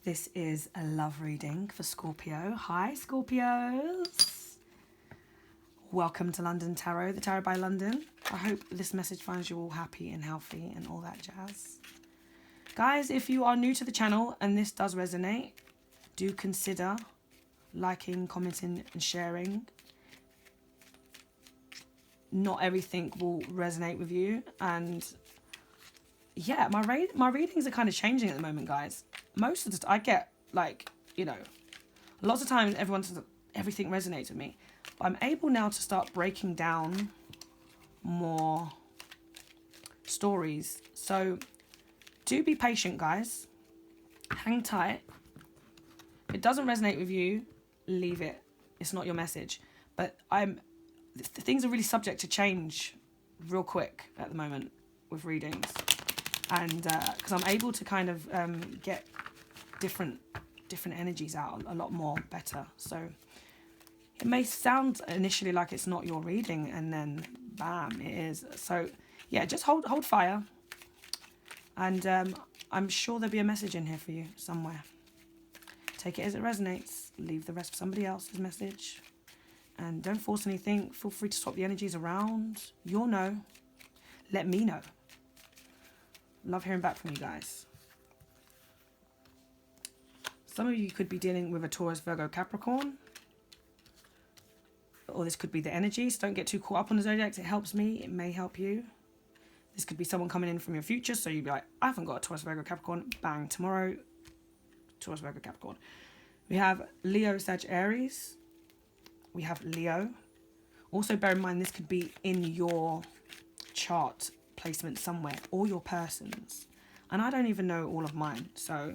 This is a love reading for Scorpio. Hi, Scorpios. Welcome to London Tarot, the Tarot by London. I hope this message finds you all happy and healthy and all that jazz. Guys, if you are new to the channel and this does resonate, do consider liking, commenting and sharing. Not everything will resonate with you, and yeah, my readings are kind of changing at the moment, guys. Most of the I get, like, you know, lots of times everything resonates with me, but I'm able now to start breaking down more stories. So do be patient, guys. Hang tight. If it doesn't resonate with you, leave it. It's not your message. But things are really subject to change real quick at the moment with readings, and because I'm able to kind of get different energies out a lot more better. So it may sound initially like it's not your reading, and then bam, it is. So yeah, just hold fire, and I'm sure there'll be a message in here for you somewhere. Take it as it resonates. Leave the rest for somebody else's message. And don't force anything. Feel free to swap the energies around. You'll know. Let me know. Love hearing back from you guys. Some of you could be dealing with a Taurus, Virgo, Capricorn. Or this could be the energies. Don't get too caught up on the zodiacs. It helps me. It may help you. This could be someone coming in from your future. So you'd be like, I haven't got a Taurus, Virgo, Capricorn. Bang. Tomorrow, Taurus, Virgo, Capricorn. We have Leo, Sag, Aries. We have Leo. Also bear in mind this could be in your chart placement somewhere, or your person's. And I don't even know all of mine, so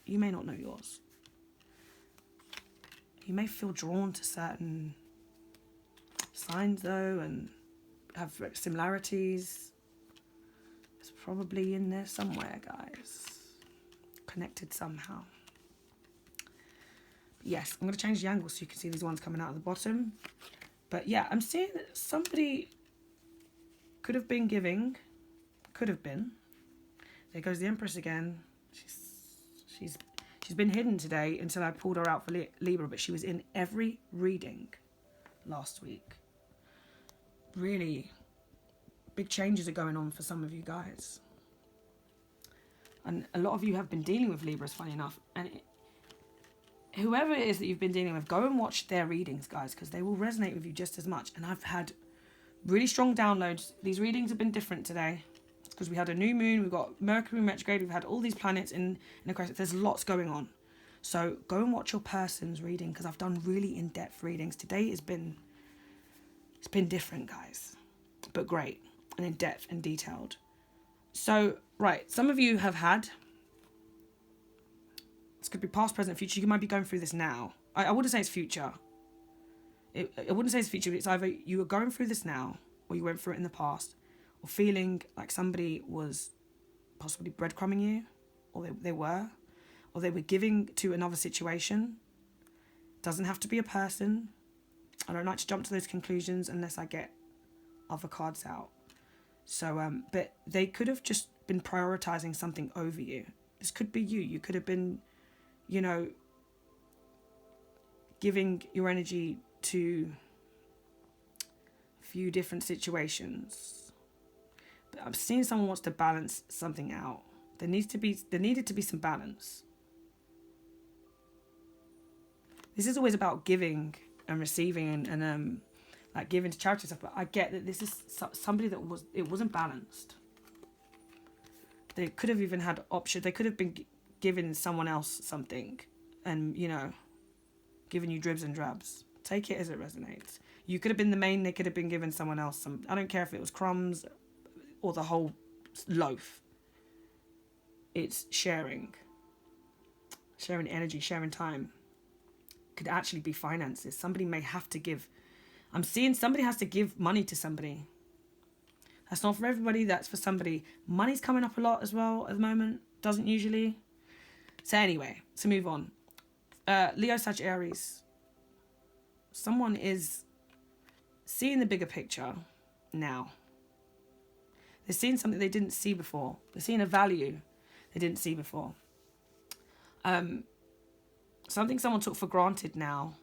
you may not know yours. You may feel drawn to certain signs though, and have similarities. It's probably in there somewhere, guys. Connected somehow. Yes, I'm going to change the angle so you can see these ones coming out of the bottom. But yeah, I'm seeing that somebody could have been giving. Could have been. There goes the Empress again. She's been hidden today until I pulled her out for Libra, but she was in every reading last week. Really big changes are going on for some of you guys. And a lot of you have been dealing with Libras, funny enough. And whoever it is that you've been dealing with, go and watch their readings, guys, because they will resonate with you just as much. And I've had really strong downloads. These readings have been different today. It's because we had a new moon, we've got Mercury retrograde, we've had all these planets in Aquarius. There's lots going on. So go and watch your person's reading, because I've done really in-depth readings. Today it's been different, guys, but great and in-depth and detailed. So, right, some of you have had... This could be past, present, future. You might be going through this now. I wouldn't say it's future. I wouldn't say it's future, but it's either you are going through this now, or you went through it in the past, or feeling like somebody was possibly breadcrumbing you, or they were giving to another situation. Doesn't have to be a person. I don't like to jump to those conclusions unless I get other cards out. So, but they could have just been prioritizing something over you. This could be you. You could have been, you know, giving your energy to a few different situations. But I'm seeing someone wants to balance something out. There needed to be some balance. This is always about giving and receiving and like giving to charity stuff. But I get that this is somebody that wasn't balanced. They could have even had options. They could have been giving someone else something and, you know, giving you dribs and drabs. Take it as it resonates. You could have been the main. They could have been giving someone else some. I don't care if it was crumbs or the whole loaf. It's sharing. Sharing energy, sharing time. Could actually be finances. Somebody may have to give. I'm seeing somebody has to give money to somebody. That's not for everybody. That's for somebody. Money's coming up a lot as well at the moment. Doesn't usually. So anyway, to move on. Leo, Sag, Aries. Someone is seeing the bigger picture now. They're seeing something they didn't see before. They're seeing a value they didn't see before. Something someone took for granted now,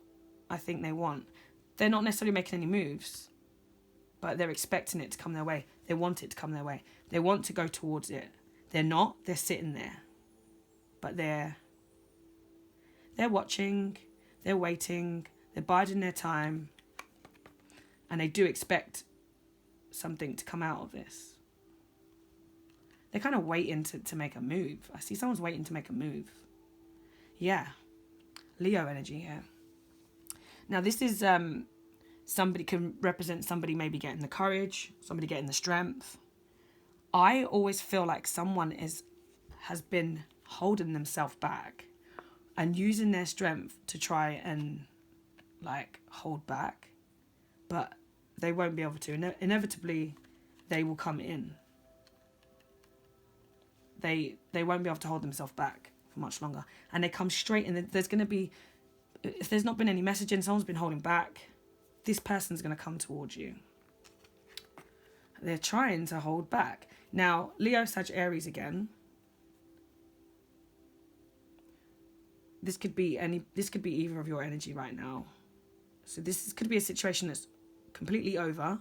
I think they want. They're not necessarily making any moves, but they're expecting it to come their way. They want it to come their way. They want to go towards it. They're not. They're sitting there. But they're watching. They're waiting. They're biding their time. And they do expect something to come out of this. They're kind of waiting to make a move. I see someone's waiting to make a move. Yeah. Leo energy here. Now this is somebody can represent somebody maybe getting the courage, somebody getting the strength. I always feel like someone has been holding themselves back and using their strength to try and like hold back, but they won't be able to. Inevitably, they will come in. They won't be able to hold themselves back for much longer, and they come straight in. There's going to be, if there's not been any messaging, someone's been holding back, this person's going to come towards you. They're trying to hold back. Now, Leo, Sag, Aries again. This could be either of your energy right now. So this could be a situation that's completely over,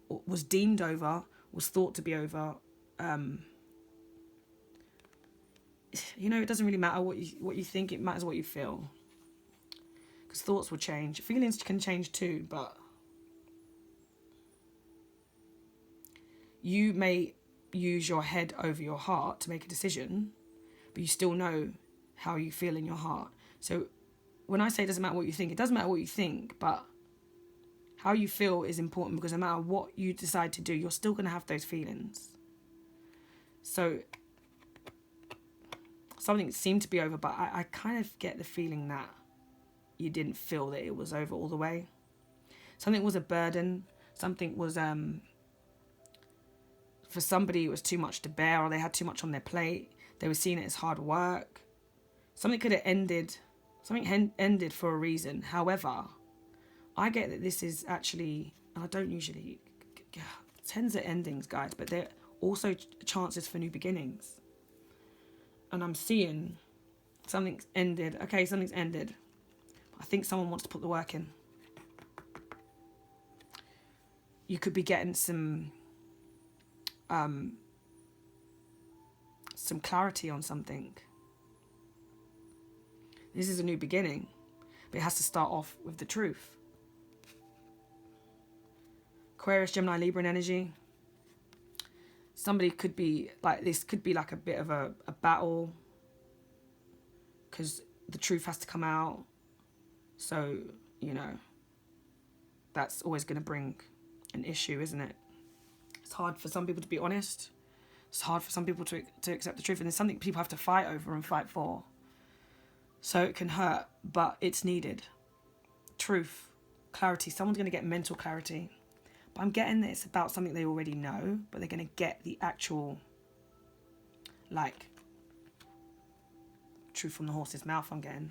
or was deemed over, was thought to be over. You know, it doesn't really matter what you think, it matters what you feel. Because thoughts will change. Feelings can change too, but you may use your head over your heart to make a decision, but you still know how you feel in your heart. So when I say it doesn't matter what you think, it doesn't matter what you think, but how you feel is important, because no matter what you decide to do, you're still going to have those feelings. So something seemed to be over, but I kind of get the feeling that you didn't feel that it was over all the way. Something was a burden. Something was, for somebody, it was too much to bear, or they had too much on their plate. They were seeing it as hard work. Something could have ended. Something ended for a reason. However, I get that this is actually, and I don't usually, tens are endings, guys, but they're also chances for new beginnings. And I'm seeing something's ended. Okay, something's ended. I think someone wants to put the work in. You could be getting some clarity on something. This is a new beginning, but it has to start off with the truth. Aquarius, Gemini, Libra in energy. Somebody could be like, this could be like a bit of a battle, because the truth has to come out. So, you know, that's always going to bring an issue, isn't it? It's hard for some people to be honest. It's hard for some people to accept the truth. And it's something people have to fight over and fight for. So it can hurt, but it's needed. Truth, clarity. Someone's going to get mental clarity. But I'm getting that it's about something they already know, but they're going to get the actual, like, truth from the horse's mouth, I'm getting.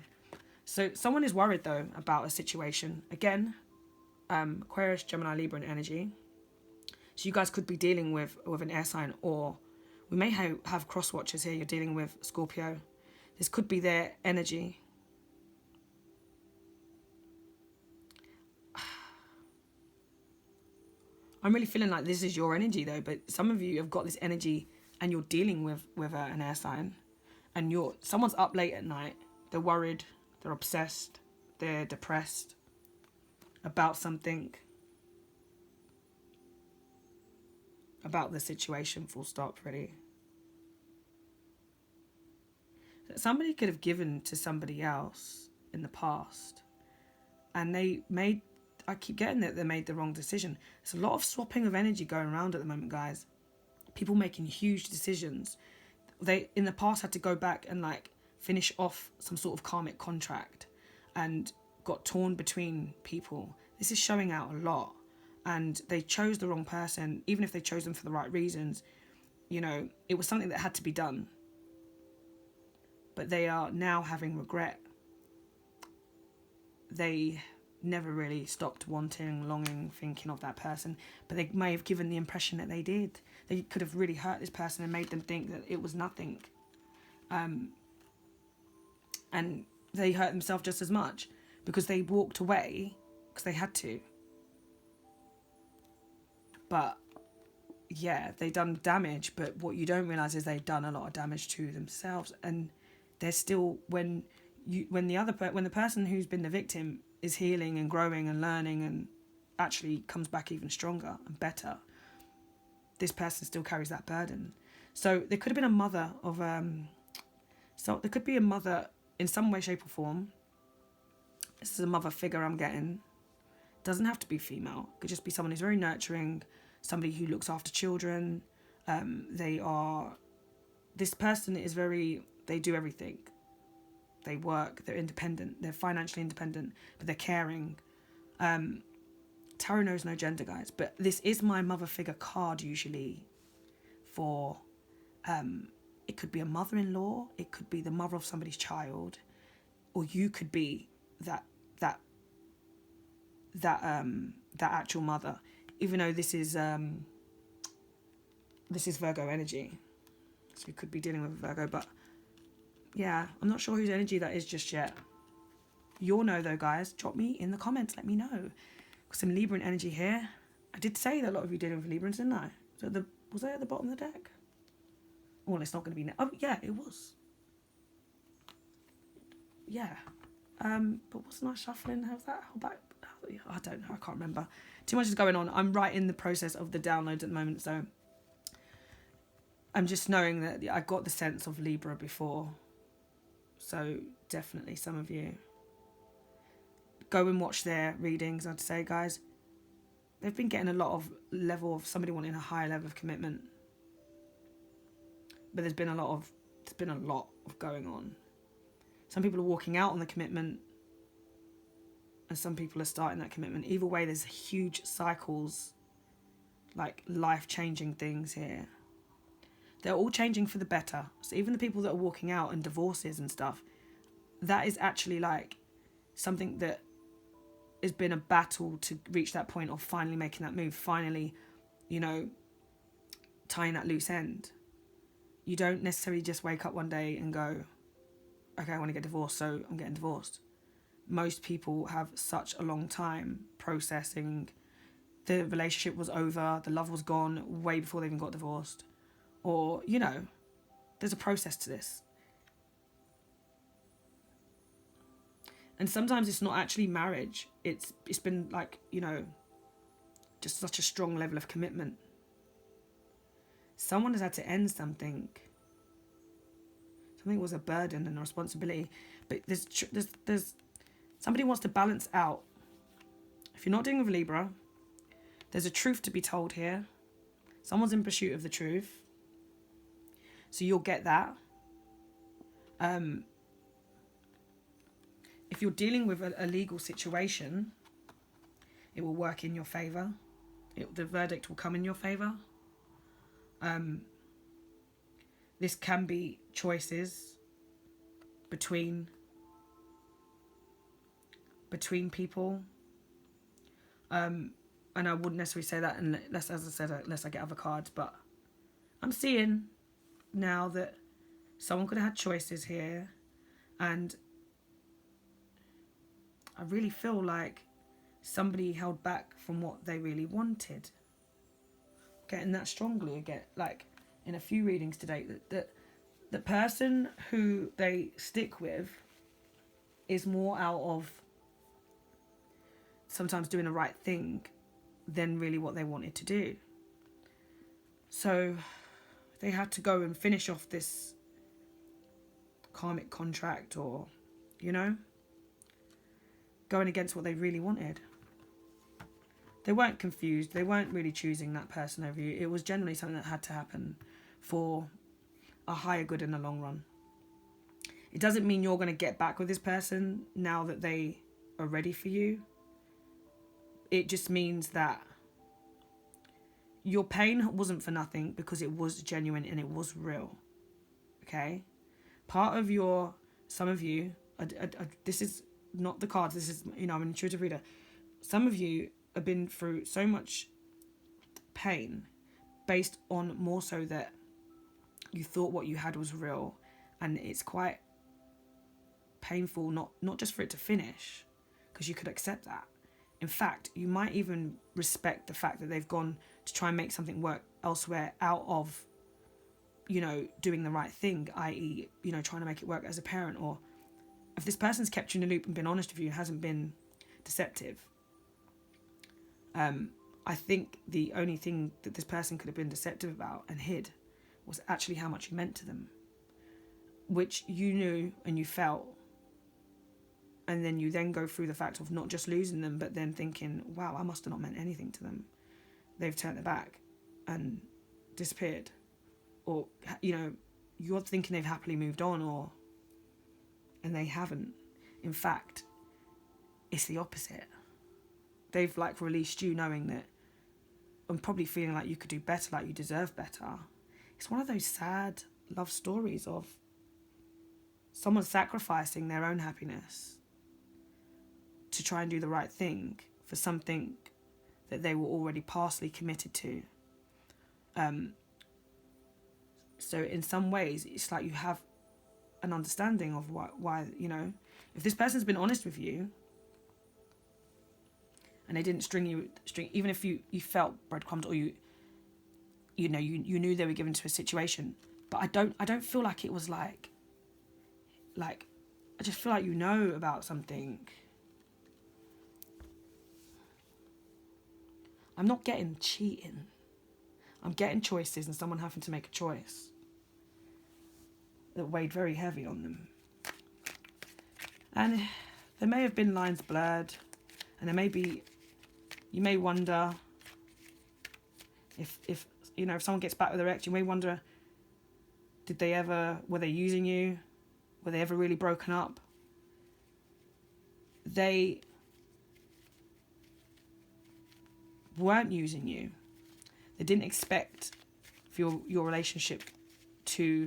So someone is worried, though, about a situation. Again, Aquarius, Gemini, Libra in energy. So you guys could be dealing with an air sign, or we may have cross watchers here. You're dealing with Scorpio. This could be their energy. I'm really feeling like this is your energy, though, but some of you have got this energy and you're dealing with an air sign, and someone's up late at night. They're worried. They're obsessed. They're depressed about something. About the situation, full stop, really. Somebody could have given to somebody else in the past, and I keep getting that they made the wrong decision. There's a lot of swapping of energy going around at the moment, guys. People making huge decisions. They, in the past, had to go back and, like, finish off some sort of karmic contract and got torn between people. This is showing out a lot. And they chose the wrong person, even if they chose them for the right reasons. You know, it was something that had to be done. But they are now having regret. They never really stopped wanting, longing, thinking of that person. But they may have given the impression that they did. They could have really hurt this person and made them think that it was nothing. and they hurt themselves just as much because they walked away because they had to. But yeah, they done damage, but what you don't realize is they've done a lot of damage to themselves, and they're still, when the person who's been the victim is healing and growing and learning and actually comes back even stronger and better, this person still carries that burden. So there could have been a mother of so there could be a mother in some way, shape or form. This is a mother figure I'm getting. Doesn't have to be female. It could just be someone who's very nurturing, somebody who looks after children. This person is they do everything. They work, they're independent, they're financially independent, but they're caring. Tarot knows no gender, guys, but this is my mother figure card usually for, it could be a mother-in-law, it could be the mother of somebody's child, or you could be that actual mother, even though this is Virgo energy. So we could be dealing with Virgo, but yeah, I'm not sure whose energy that is just yet. You'll know though, guys. Drop me in the comments, let me know. Got some Libran energy here. I did say that a lot of you dealing with Librans, didn't I? So was I at the bottom of the deck? Well, it's not going to be. Oh yeah, it was. Yeah. But wasn't I shuffling? How's that? I don't know. I can't remember. Too much is going on. I'm right in the process of the downloads at the moment, so I'm just knowing that I got the sense of Libra before. So definitely some of you go and watch their readings. I'd say, guys, they've been getting a lot of level of somebody wanting a higher level of commitment, but there's been a lot of going on. Some people are walking out on the commitment, and some people are starting that commitment. Either way, there's huge cycles, like life-changing things here. They're all changing for the better. So even the people that are walking out and divorces and stuff, that is actually like something that has been a battle to reach that point of finally making that move, finally, tying that loose end. You don't necessarily just wake up one day and go, okay, I want to get divorced, so I'm getting divorced. Most people have such a long time processing. The relationship was over, the love was gone way before they even got divorced. Or, there's a process to this. And sometimes it's not actually marriage. It's been like, just such a strong level of commitment. Someone has had to end something. Something was a burden and a responsibility. But there's somebody wants to balance out. If you're not dealing with Libra, there's a truth to be told here. Someone's in pursuit of the truth. So you'll get that. If you're dealing with a legal situation, it will work in your favour. The verdict will come in your favour. This can be choices between people. And I wouldn't necessarily say that unless, as I said, unless I get other cards. But I'm seeing now that someone could have had choices here, and I really feel like somebody held back from what they really wanted. Getting that strongly again, like in a few readings today, that the person who they stick with is more out of sometimes doing the right thing than really what they wanted to do. So they had to go and finish off this karmic contract, or going against what they really wanted. They weren't confused. They weren't really choosing that person over you. It was generally something that had to happen for a higher good in the long run. It doesn't mean you're going to get back with this person now that they are ready for you. It just means that your pain wasn't for nothing, because it was genuine and it was real. Okay? Some of you, this is not the cards, this is, I'm an intuitive reader. Some of you have been through so much pain based on more so that you thought what you had was real, and it's quite painful, not just for it to finish, because you could accept that. In fact, you might even respect the fact that they've gone to try and make something work elsewhere out of, you know, doing the right thing, i.e., you know, trying to make it work as a parent. Or if this person's kept you in the loop and been honest with you and hasn't been deceptive, I think the only thing that this person could have been deceptive about and hid was actually how much you meant to them, which you knew and you felt. And then you then go through the fact of not just losing them, but then thinking, wow, I must have not meant anything to them. They've turned their back and disappeared. Or, you know, you're thinking they've happily moved on, and they haven't. In fact, it's the opposite. They've like released you knowing that, and probably feeling like you could do better, like you deserve better. It's one of those sad love stories of someone sacrificing their own happiness to try and do the right thing for something that they were already partially committed to. So in some ways, it's like you have an understanding of why, you know, if this person's been honest with you and they didn't string, even if you felt breadcrumbed, or you knew they were given to a situation, but I don't feel like it was like I just feel like you know about something. I'm not getting cheating. I'm getting choices and someone having to make a choice that weighed very heavy on them. And there may have been lines blurred, and there may be, you may wonder if you know, if someone gets back with their ex, you may wonder, were they using you? Were they ever really broken up? They weren't using you. They didn't expect for your relationship to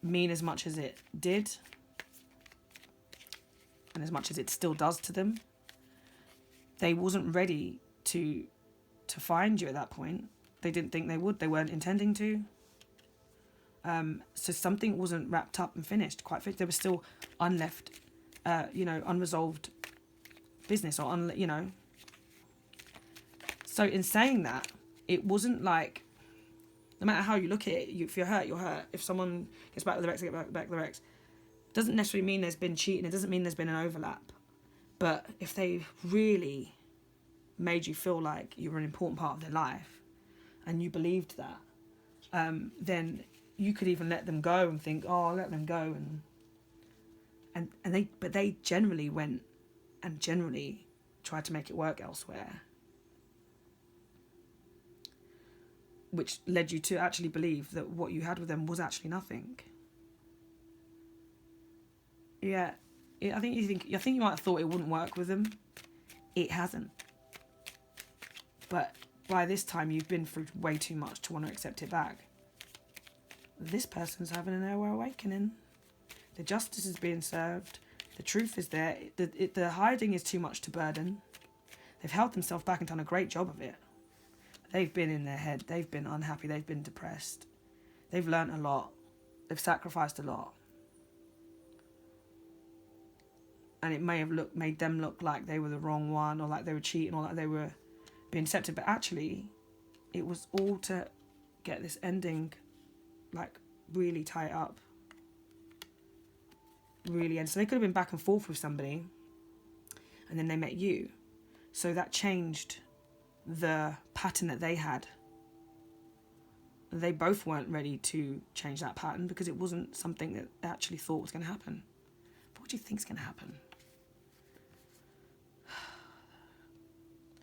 mean as much as it did, and as much as it still does to them. They wasn't ready to find you at that point. They didn't think they would. They weren't intending to. So something wasn't wrapped up and finished, quite finished. There was still unresolved business, or So in saying that, it wasn't like, no matter how you look at it, if you're hurt, you're hurt. If someone gets back with their ex, they get back with their ex. Doesn't necessarily mean there's been cheating. It doesn't mean there's been an overlap. But if they really made you feel like you were an important part of their life, and you believed that, then you could even let them go and think, oh, I'll let them go, and they generally went and generally tried to make it work elsewhere, which led you to actually believe that what you had with them was actually nothing. Yeah, I think you might have thought it wouldn't work with them. It hasn't. But by this time, you've been through way too much to want to accept it back. This person's having an awakening. The justice is being served. The truth is there. The hiding is too much to burden. They've held themselves back and done a great job of it. They've been in their head. They've been unhappy. They've been depressed. They've learnt a lot. They've sacrificed a lot. And it may have made them look like they were the wrong one, or like they were cheating, or like they were being deceptive. But actually, it was all to get this ending, like, really tie it up. Really. And so they could have been back and forth with somebody, and then they met you. So that changed the pattern that they had. They both weren't ready to change that pattern because it wasn't something that they actually thought was going to happen. But what do you think is going to happen?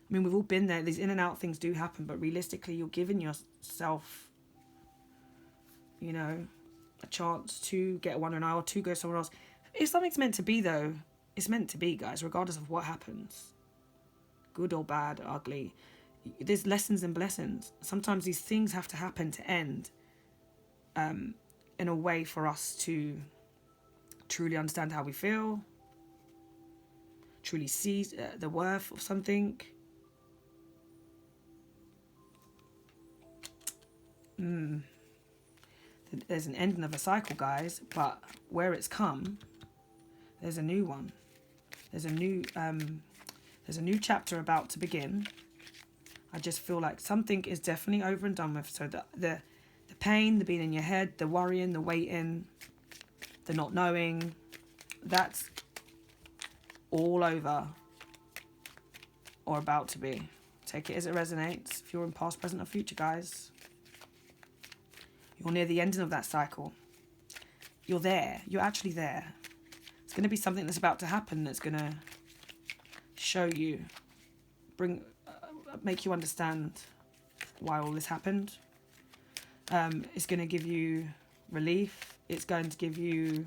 I mean, we've all been there. These in and out things do happen, but realistically, you're giving yourself, a chance to get one eye or to go somewhere else. If something's meant to be, though, it's meant to be, guys, regardless of what happens. Good or bad, ugly. There's lessons and blessings. Sometimes these things have to happen to end in a way for us to truly understand how we feel, truly see the worth of something. There's an ending of a cycle, guys, but where it's come, there's a new one. There's a new chapter about to begin. I just feel like something is definitely over and done with. So the pain, the being in your head, the worrying, the waiting, the not knowing, that's all over or about to be. Take it as it resonates. If you're in past, present, or future, guys, you're near the ending of that cycle. You're there. You're actually there. It's going to be something that's about to happen that's going to show you, make you understand why all this happened. It's going to give you relief. It's going to give you...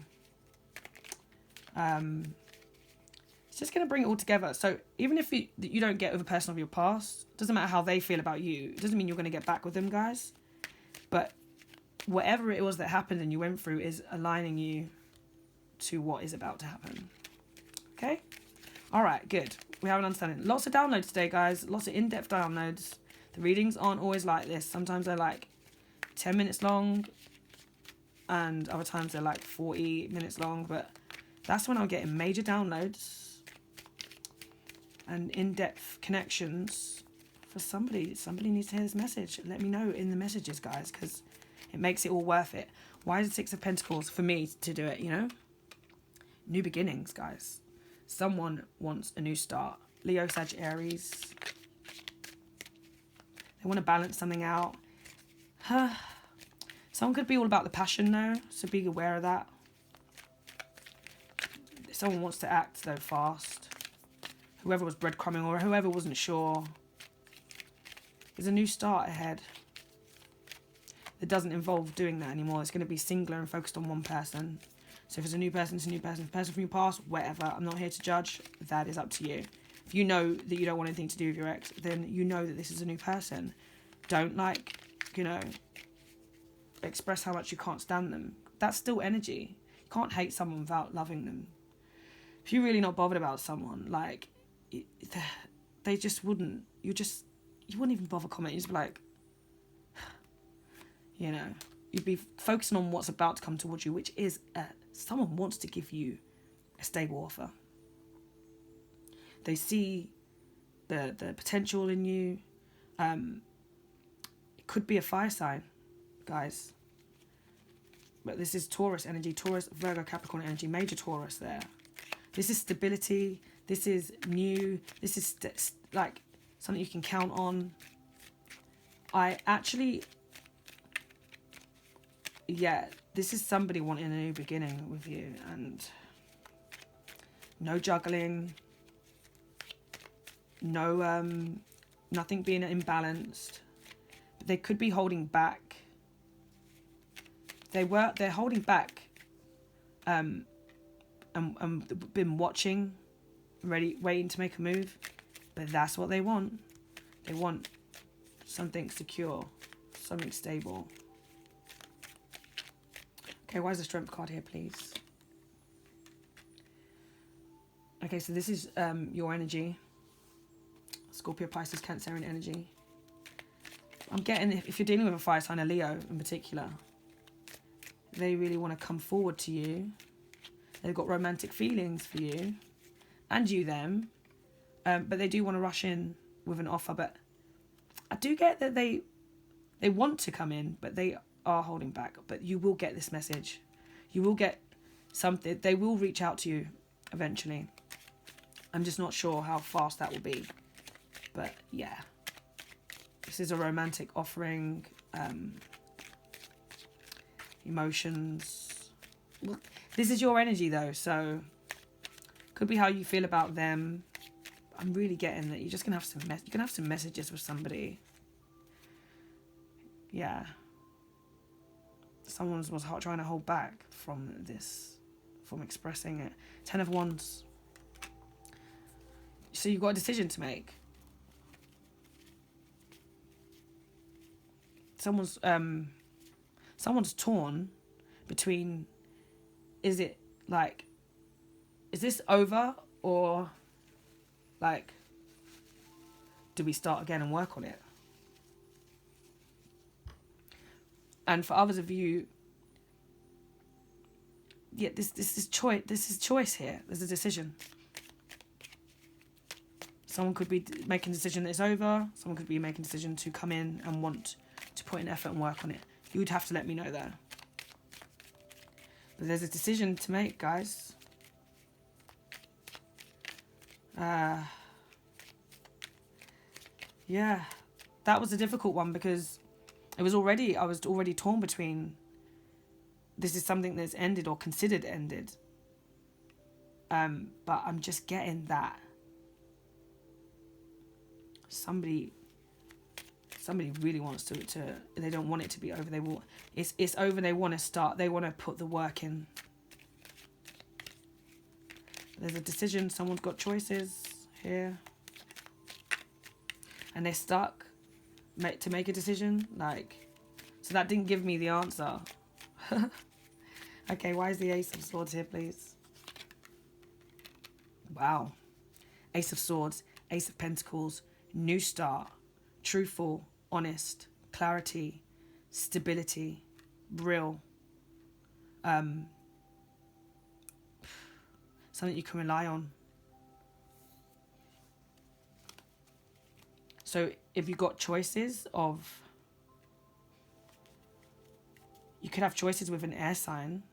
it's just going to bring it all together. So even if you don't get with a person of your past, doesn't matter how they feel about you. It doesn't mean you're going to get back with them, guys. But whatever it was that happened and you went through is aligning you to what is about to happen. Okay? All right, good. We have an understanding. Lots of downloads today, guys. Lots of in-depth downloads. The readings aren't always like this. Sometimes they're like 10 minutes long, and other times they're like 40 minutes long. But that's when I'm getting major downloads and in-depth connections for somebody. Somebody needs to hear this message. Let me know in the messages, guys, because it makes it all worth it. Why is the Six of Pentacles for me to do it, you know? New beginnings, guys. Someone wants a new start. Leo, Sag, Aries. They want to balance something out. Someone could be all about the passion, though, so be aware of that. Someone wants to act, though, fast. Whoever was breadcrumbing or whoever wasn't sure. There's a new start ahead. It doesn't involve doing that anymore. It's going to be singular and focused on one person. So if it's a new person, it's a new person. Person from your past, whatever. I'm not here to judge. That is up to you. If you know that you don't want anything to do with your ex, then you know that this is a new person. Don't, like, you know, express how much you can't stand them. That's still energy. You can't hate someone without loving them. If you're really not bothered about someone, like, they just wouldn't. You wouldn't even bother commenting. You'd just be like, you know, you'd be focusing on what's about to come towards you, which is someone wants to give you a stable offer. They see the potential in you. It could be a fire sign, guys. But this is Taurus energy, Taurus, Virgo, Capricorn energy, major Taurus there. This is stability. This is new. This is like something you can count on. This is somebody wanting a new beginning with you, and no juggling, no nothing being imbalanced. But they could be holding back. They're holding back, and been watching, ready, waiting to make a move. But that's what they want. They want something secure, something stable. Okay, why is the Strength card here, please? Okay, so this is your energy. Scorpio, Pisces, Cancerian energy. I'm getting, if you're dealing with a fire sign, a Leo in particular, they really want to come forward to you. They've got romantic feelings for you, and you them, but they do want to rush in with an offer. But I do get that they want to come in, but they are holding back. But you will get this message. You will get something. They will reach out to you eventually. I'm just not sure how fast that will be. But yeah, this is a romantic offering. Emotions. Look, this is your energy though, so could be how you feel about them. I'm really getting that you're just gonna have some you can have some messages with somebody. Yeah. Someone was trying to hold back from this, from expressing it. 10 of Wands. So you've got a decision to make. Someone's torn between, is this over, or like, do we start again and work on it? And for others of you, yeah, this is choice. This is choice here. There's a decision. Someone could be making a decision that it's over. Someone could be making a decision to come in and want to put in effort and work on it. You would have to let me know though. But there's a decision to make, guys. Yeah, that was a difficult one because I was already torn between this is something that's ended or considered ended. But I'm just getting that somebody really wants to they don't want it to be over. They want it's over. They want to start. They want to put the work in. There's a decision. Someone's got choices here, and they're stuck to make a decision. Like, so that didn't give me the answer. Okay, why is the Ace of Swords here, please? Wow. Ace of Swords, Ace of Pentacles, new start, truthful, honest, clarity, stability, real. Something you can rely on. So if you've got choices of, you could have choices with an air sign.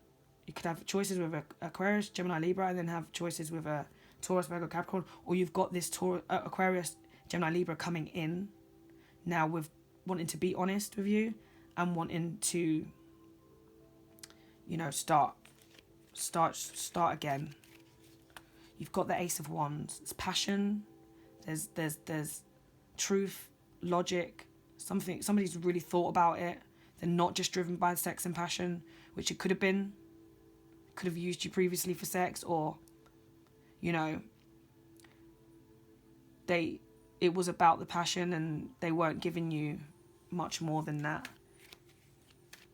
You could have choices with a Aquarius, Gemini, Libra, and then have choices with a Taurus, Virgo, Capricorn. Or you've got this Aquarius, Gemini, Libra coming in now with wanting to be honest with you and wanting to, you know, start again. You've got the Ace of Wands. It's passion. There's truth, logic. Somebody's really thought about it. They're not just driven by sex and passion, which it could have been. Could have used you previously for sex, or, you know, it was about the passion and they weren't giving you much more than that,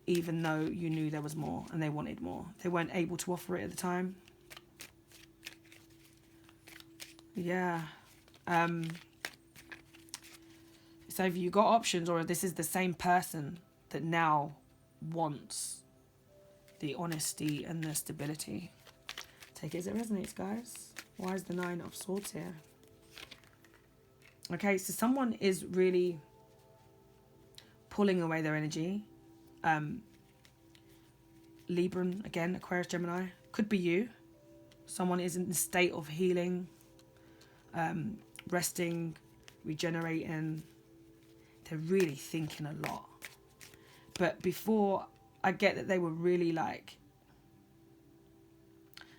even though you knew there was more and they wanted more. They weren't able to offer it at the time. Yeah. So if you got options, or this is the same person that now wants the honesty and the stability. Take it as it resonates, guys. Why is the Nine of Swords here? Okay, so someone is really pulling away their energy. Libran, again, Aquarius, Gemini. Could be you. Someone is in a state of healing, resting, regenerating. They're really thinking a lot. But before, I get that they were really like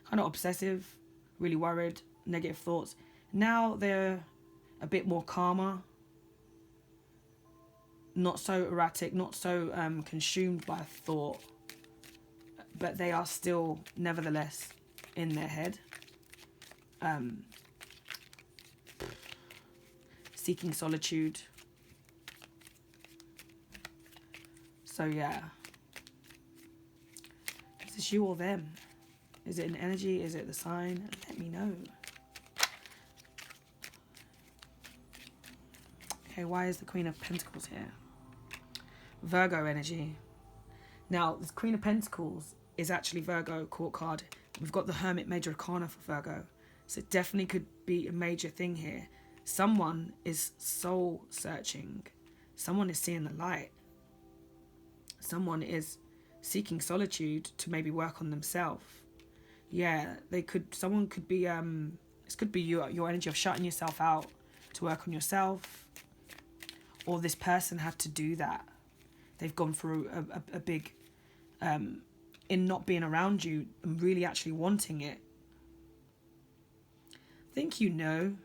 kind of obsessive, really worried, negative thoughts. Now they're a bit more calmer, not so erratic, not so consumed by thought, but they are still nevertheless in their head, seeking solitude. So yeah, is this you or them? Is it an energy? Is it the sign? Let me know. Okay, why is the Queen of Pentacles here? Virgo energy. Now, this Queen of Pentacles is actually Virgo court card. We've got the Hermit Major Arcana for Virgo. So it definitely could be a major thing here. Someone is soul searching. Someone is seeing the light. Someone is seeking solitude to maybe work on themselves. Yeah, someone could be, this could be your energy of shutting yourself out to work on yourself. Or this person had to do that. They've gone through a big, in not being around you and really actually wanting it. I think you know.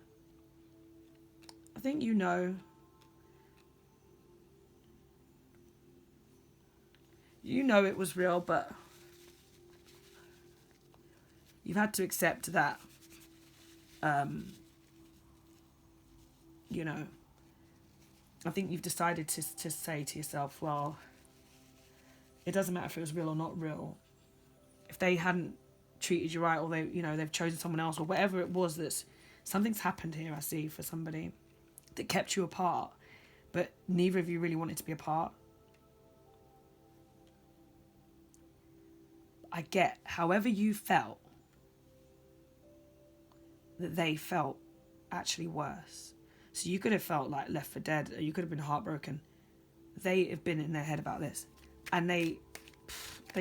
You know it was real, but you've had to accept that, you know, I think you've decided to say to yourself, well, it doesn't matter if it was real or not real. If they hadn't treated you right, or they've chosen someone else, or whatever it was, something's happened here, I see, for somebody that kept you apart, but neither of you really wanted to be apart. I get however you felt, that they felt actually worse. So you could have felt like left for dead, or you could have been heartbroken. They have been in their head about this, and they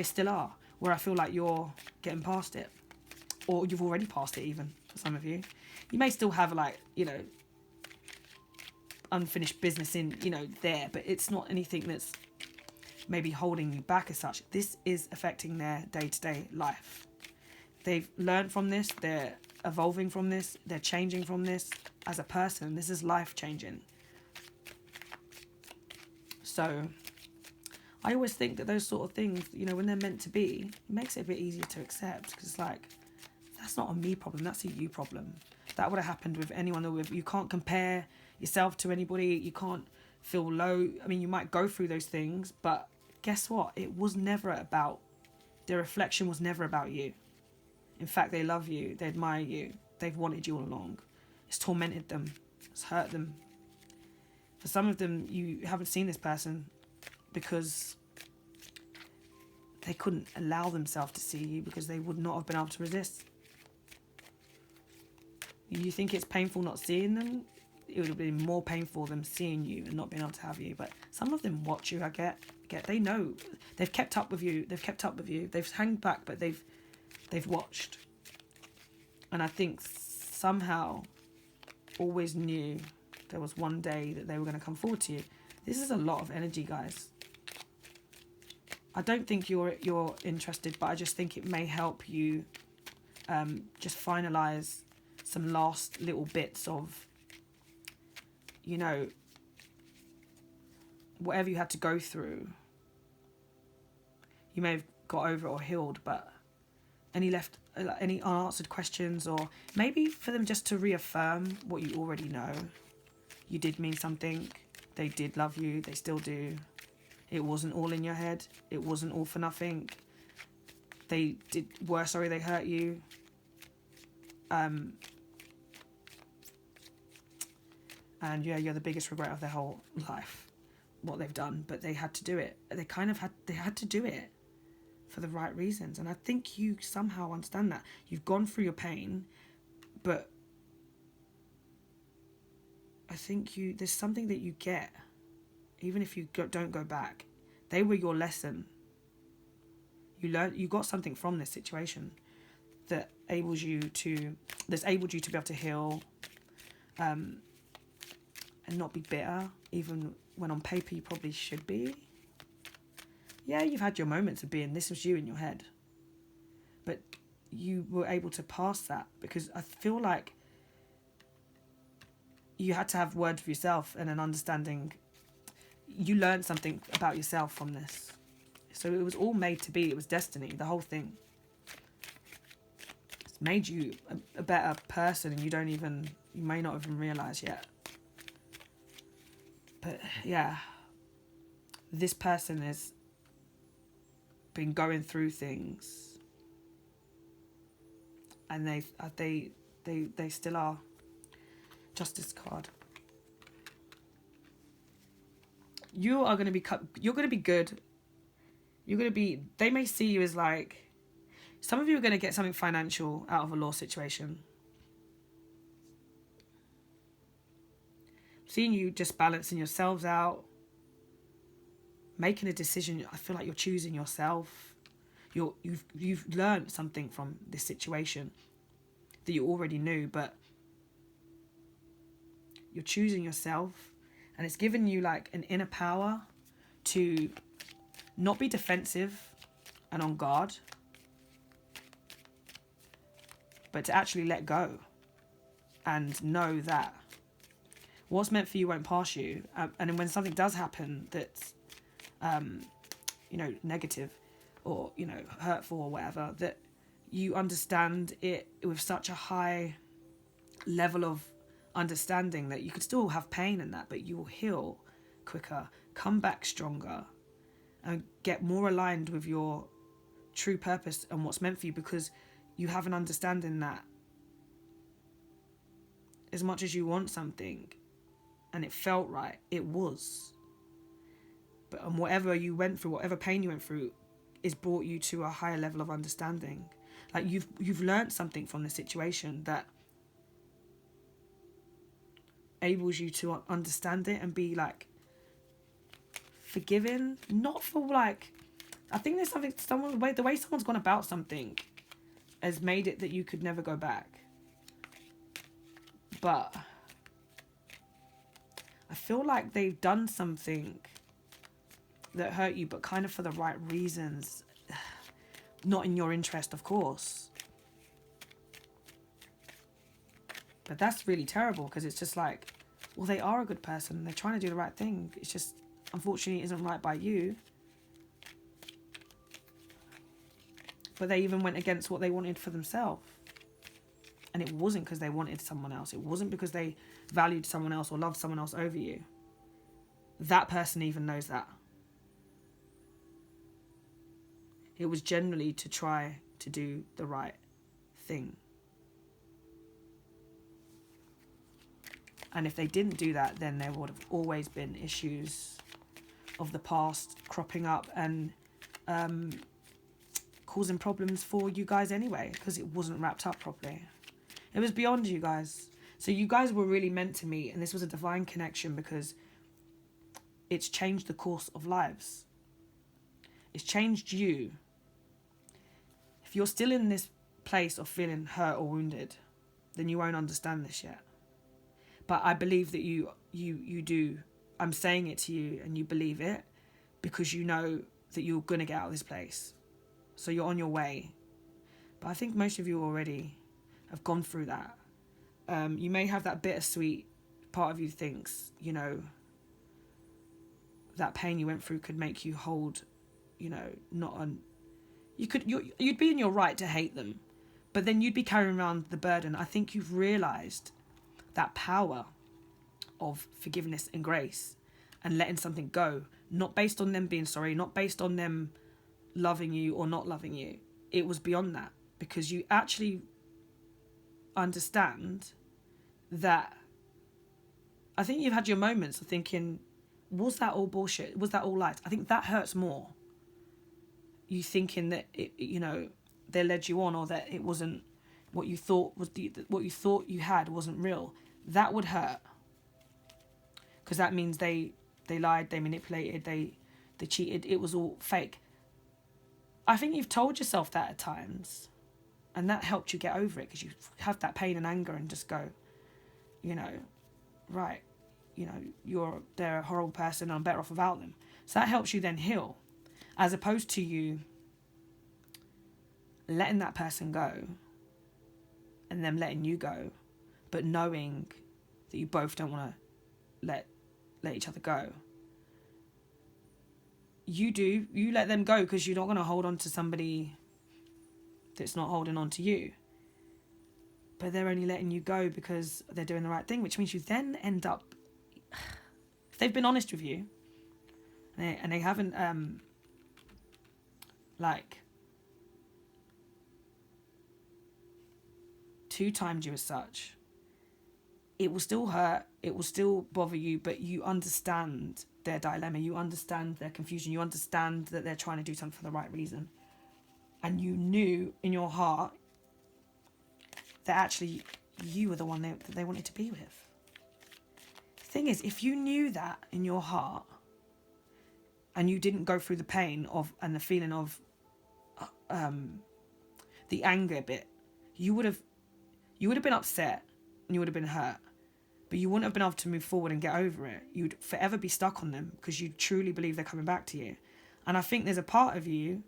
still are. Where I feel like you're getting past it, or you've already passed it. Even for some of you, you may still have like, you know, unfinished business in, you know, there, but it's not anything that's maybe holding you back as such. This is affecting their day-to-day life. They've learned from this. They're evolving from this. They're changing from this as a person. This is life-changing. So I always think that those sort of things, you know, when they're meant to be, it makes it a bit easier to accept, because it's like, that's not a me problem, that's a you problem. That would have happened with anyone. You can't compare yourself to anybody. You can't feel low. I mean, you might go through those things, but guess what? It was never about, their reflection was never about you. In fact, they love you. They admire you. They've wanted you all along. It's tormented them. It's hurt them. For some of them, you haven't seen this person because they couldn't allow themselves to see you, because they would not have been able to resist. You think it's painful not seeing them? It would have been more painful them seeing you and not being able to have you. But some of them watch you. I get. They know. They've kept up with you. They've hung back, but they've watched. And I think somehow always knew there was one day that they were going to come forward to you. This is a lot of energy, guys. I don't think you're interested, but I just think it may help you just finalise some last little bits of, you know, whatever you had to go through. You may have got over it or healed, but any unanswered questions, or maybe for them just to reaffirm what you already know. You did mean something. They did love you. They still do. It wasn't all in your head. It wasn't all for nothing. They were sorry they hurt you. And yeah, you're the biggest regret of their whole life, what they've done. But they had to do it. They had to do it for the right reasons. And I think you somehow understand that. You've gone through your pain, but I think there's something that you get, even if you don't go back. They were your lesson. You got something from this situation that enabled you to be able to heal, and not be bitter, even when on paper you probably should be. Yeah, you've had your moments of being, this was you in your head, but you were able to pass that, because I feel like you had to have word for yourself and an understanding. You learned something about yourself from this. So it was all made to be. It was destiny, the whole thing. It's made you a better person, and you may not even realise yet. But yeah, this person has been going through things, and they still are. Justice card. You are going to be you're going to be good. You're going to be, they may see you as like, some of you are going to get something financial out of a law situation. Seeing you just balancing yourselves out, making a decision. I feel like you're choosing yourself. You've learned something from this situation that you already knew, but you're choosing yourself, and it's given you like an inner power to not be defensive and on guard, but to actually let go and know that what's meant for you won't pass you. And when something does happen that's, negative or, hurtful or whatever, that you understand it with such a high level of understanding that you could still have pain in that, but you will heal quicker, come back stronger, and get more aligned with your true purpose and what's meant for you, because you have an understanding that as much as you want something and it felt right, it was. But whatever you went through, whatever pain you went through, is brought you to a higher level of understanding. Like you've learned something from the situation that enables you to understand it and be like forgiving. Not for like, I think there's something, the way someone's gone about something has made it that you could never go back. But I feel like they've done something that hurt you, but kind of for the right reasons. Not in your interest, of course. But that's really terrible, because it's just like, well, they are a good person. They're trying to do the right thing. It's just, unfortunately, it isn't right by you. But they even went against what they wanted for themselves. And it wasn't because they wanted someone else. It wasn't because they valued someone else or loved someone else over you. That person even knows that. It was generally to try to do the right thing. And if they didn't do that, then there would have always been issues of the past cropping up and causing problems for you guys anyway, because it wasn't wrapped up properly. It was beyond you guys. So you guys were really meant to meet, and this was a divine connection because it's changed the course of lives. It's changed you. If you're still in this place of feeling hurt or wounded, then you won't understand this yet. But I believe that you do. I'm saying it to you and you believe it because you know that you're going to get out of this place. So you're on your way. But I think most of you already have gone through that. You may have that bittersweet part of you thinks, you know, that pain you went through could make you hold, you know, you'd be in your right to hate them, but then you'd be carrying around the burden. I think you've realised that power of forgiveness and grace and letting something go, not based on them being sorry, not based on them loving you or not loving you. It was beyond that, because you actually understand that. I think you've had your moments of thinking, was that all bullshit? Was that all lies? I think that hurts more. You thinking that it, you know, they led you on, or that it wasn't what you thought was what you thought you had wasn't real. That would hurt, because that means they lied, they manipulated, they cheated. It was all fake. I think you've told yourself that at times, and that helped you get over it, because you have that pain and anger and just go, you know, right, you know, they're a horrible person and I'm better off without them. So that helps you then heal, as opposed to you letting that person go and them letting you go, but knowing that you both don't want to let each other go. You let them go because you're not going to hold on to somebody that's not holding on to you. But they're only letting you go because they're doing the right thing, which means you then end up, if they've been honest with you, and they haven't, like, two-timed you as such, it will still hurt, it will still bother you, but you understand their dilemma, you understand their confusion, you understand that they're trying to do something for the right reason. And you knew in your heart that actually you were the one that they wanted to be with. The thing is, if you knew that in your heart and you didn't go through the pain of and the feeling of the anger bit, you would have been upset and you would have been hurt, but you wouldn't have been able to move forward and get over it. You'd forever be stuck on them because you truly believe they're coming back to you. And I think there's a part of you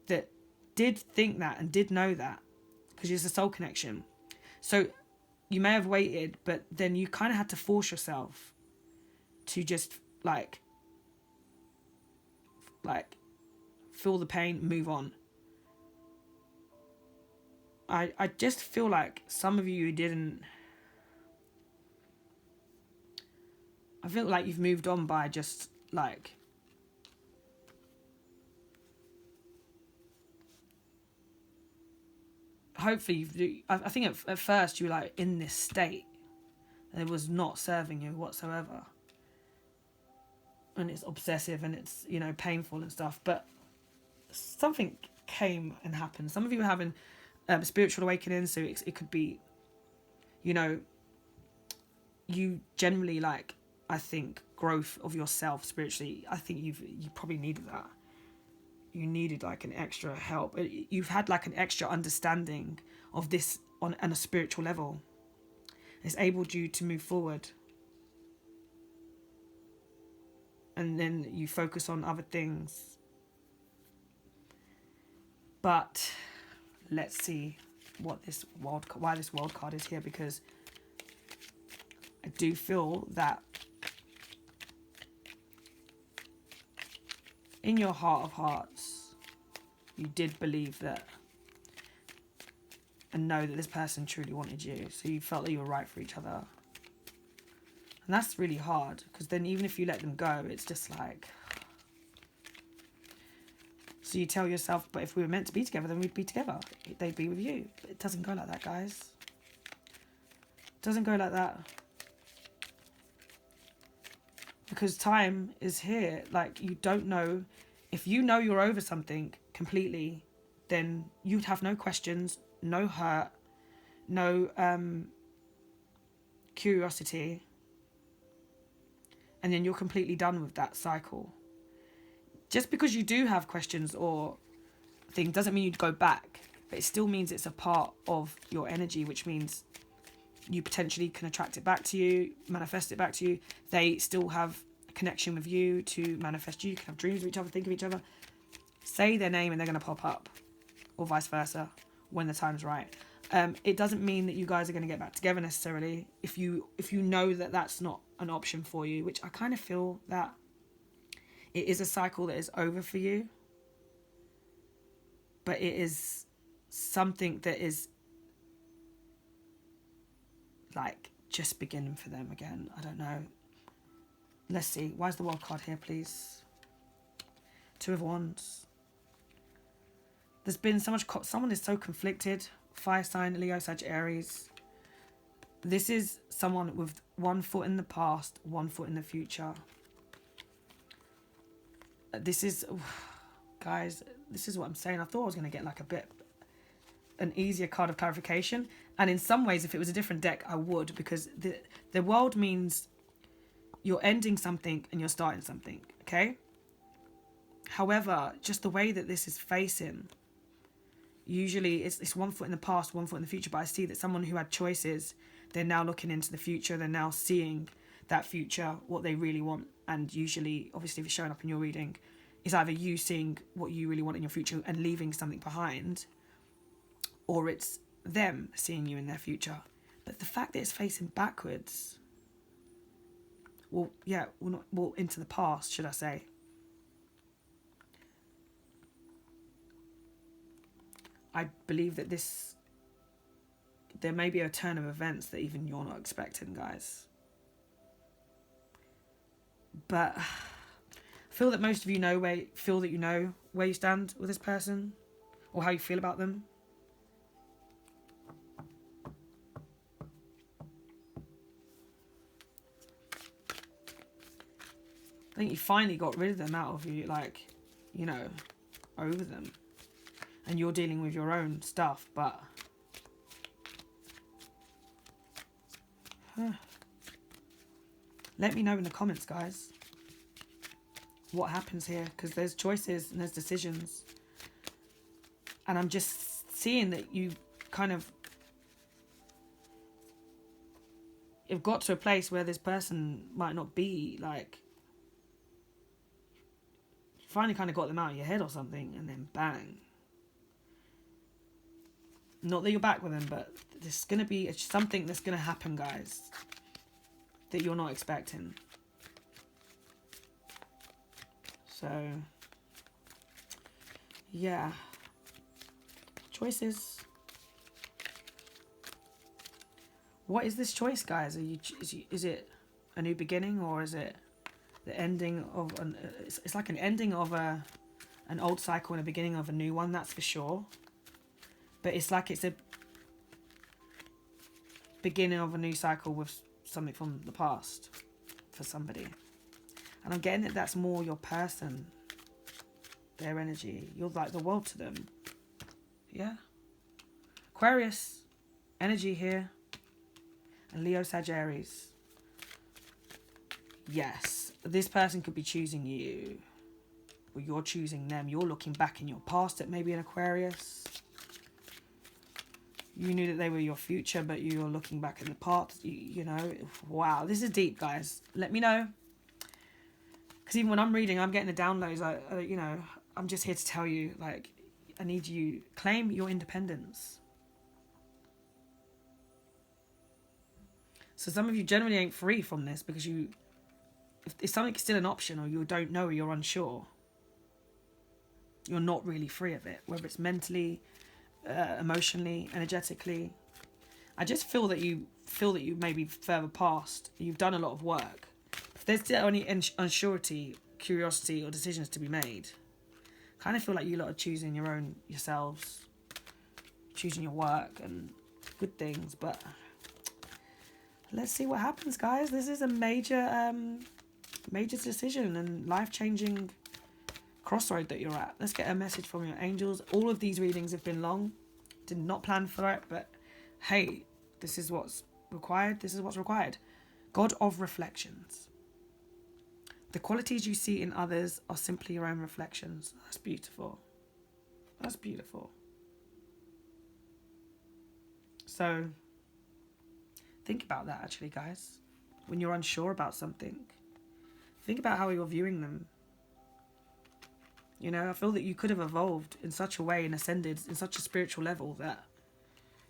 that did think that and did know that, because it's a soul connection. So you may have waited, but then you kind of had to force yourself to just like feel the pain, move on. I just feel like some of you didn't. I feel like you've moved on by just like hopefully I think at first you were like in this state that it was not serving you whatsoever, and it's obsessive and it's, you know, painful and stuff, but something came and happened. Some of you are having spiritual awakening, so it could be, you know, you generally, like, I think growth of yourself spiritually. I think you probably needed that. You needed like an extra help. You've had like an extra understanding of this on a spiritual level. It's enabled you to move forward. And then you focus on other things. But let's see why this wild card is here, because I do feel that in your heart of hearts, you did believe that and know that this person truly wanted you. So you felt that you were right for each other. And that's really hard, because then even if you let them go, it's just like... So you tell yourself, but if we were meant to be together, then we'd be together. They'd be with you. But it doesn't go like that, guys. It doesn't go like that. Because time is here. Like, you don't know. If you know you're over something completely, then you'd have no questions, no hurt, no curiosity. And then you're completely done with that cycle. Just because you do have questions or things doesn't mean you'd go back. But it still means it's a part of your energy, which means you potentially can attract it back to you, manifest it back to you. They still have a connection with you to manifest you. You can have dreams of each other, think of each other. Say their name and they're going to pop up, or vice versa, when the time's right. It doesn't mean that you guys are going to get back together necessarily if you know that that's not an option for you, which I kind of feel that it is a cycle that is over for you. But it is something that is like just beginning for them again. I don't know. Let's see. Why is the wild card here, please? Two of Wands. There's been so much... Someone is so conflicted. Fire sign, Leo, Sag, Aries. This is someone with one foot in the past, one foot in the future. This is... Guys, this is what I'm saying. I thought I was going to get like an easier card of clarification. And in some ways, if it was a different deck, I would. Because the world means you're ending something and you're starting something. Okay? However, just the way that this is facing... Usually it's one foot in the past, one foot in the future. But I see that someone who had choices, they're now looking into the future. They're now seeing that future, what they really want. And usually, obviously, if it's showing up in your reading, it's either you seeing what you really want in your future and leaving something behind, or it's them seeing you in their future. But the fact that it's facing backwards, into the past, should I say. I believe that there may be a turn of events that even you're not expecting, guys. But I feel that most of you know where you stand with this person, or how you feel about them. I think you finally got rid of them out of you, like, you know, over them. And you're dealing with your own stuff, but... Let me know in the comments, guys, what happens here. Because there's choices and there's decisions. And I'm just seeing that you kind of... You've got to a place where this person might not be, like... You finally kind of got them out of your head or something, and then bang. Not that you're back with them, but there's going to be something that's going to happen, guys, that you're not expecting. So, yeah. Choices. What is this choice, guys? Is it a new beginning, or is it the ending of it's like an ending of an old cycle and a beginning of a new one, that's for sure. But it's like it's a beginning of a new cycle with something from the past for somebody. And I'm getting that that's more your person their energy. You're like the world to them. Yeah. Aquarius energy here. And Leo, Sagittarius. Yes. This person could be choosing you. Or you're choosing them. You're looking back in your past at maybe an Aquarius. You knew that they were your future, but you're looking back in the past. You know, wow. This is deep, guys. Let me know. Because even when I'm reading, I'm getting the downloads. You know, I'm just here to tell you, like, I need you claim your independence. So some of you generally ain't free from this because if something's still an option or you don't know or you're unsure, you're not really free of it. Whether it's mentally, emotionally, energetically. I just feel that you may be further past. You've done a lot of work. If there's still any unsurety, curiosity or decisions to be made, I kind of feel like you lot are choosing yourselves, choosing your work and good things, but let's see what happens, guys. This is a major decision and life-changing crossroad that you're at. Let's get a message from your angels. All of these readings have been long. Did not plan for it, but hey, this is what's required. This is what's required. God of reflections. The qualities you see in others are simply your own reflections. That's beautiful. That's beautiful. So think about that, actually, guys. When you're unsure about something, think about how you're viewing them. You know, I feel that you could have evolved in such a way and ascended in such a spiritual level that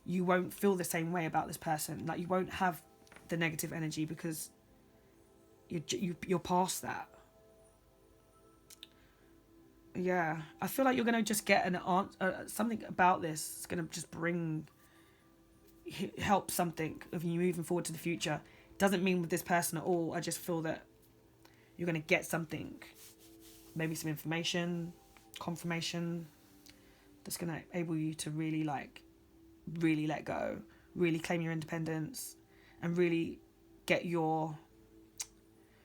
you won't feel the same way about this person. Like, you won't have the negative energy because you're past that. Yeah, I feel like you're going to just get an answer, something about this is going to just help something of you moving forward to the future. Doesn't mean with this person at all. I just feel that you're going to get something, maybe some information, confirmation, that's going to enable you to really let go, really claim your independence, and really get your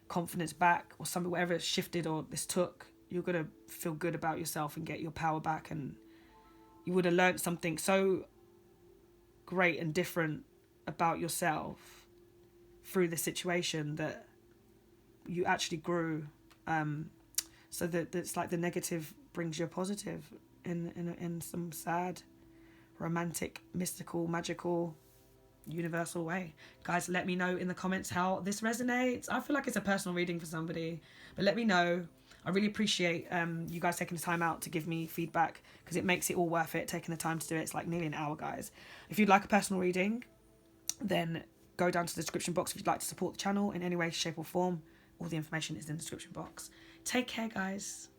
confidence back, or something, whatever it's shifted or this took. You're going to feel good about yourself and get your power back, and you would have learned something so great and different about yourself through the situation that you actually grew, so that it's like the negative brings you a positive in some sad, romantic, mystical, magical, universal way. Guys, let me know in the comments how this resonates. I feel like it's a personal reading for somebody, but let me know. I really appreciate you guys taking the time out to give me feedback, because it makes it all worth it, taking the time to do it. It's like nearly an hour, guys. If you'd like a personal reading, then go down to the description box if you'd like to support the channel in any way, shape or form. All the information is in the description box. Take care, guys.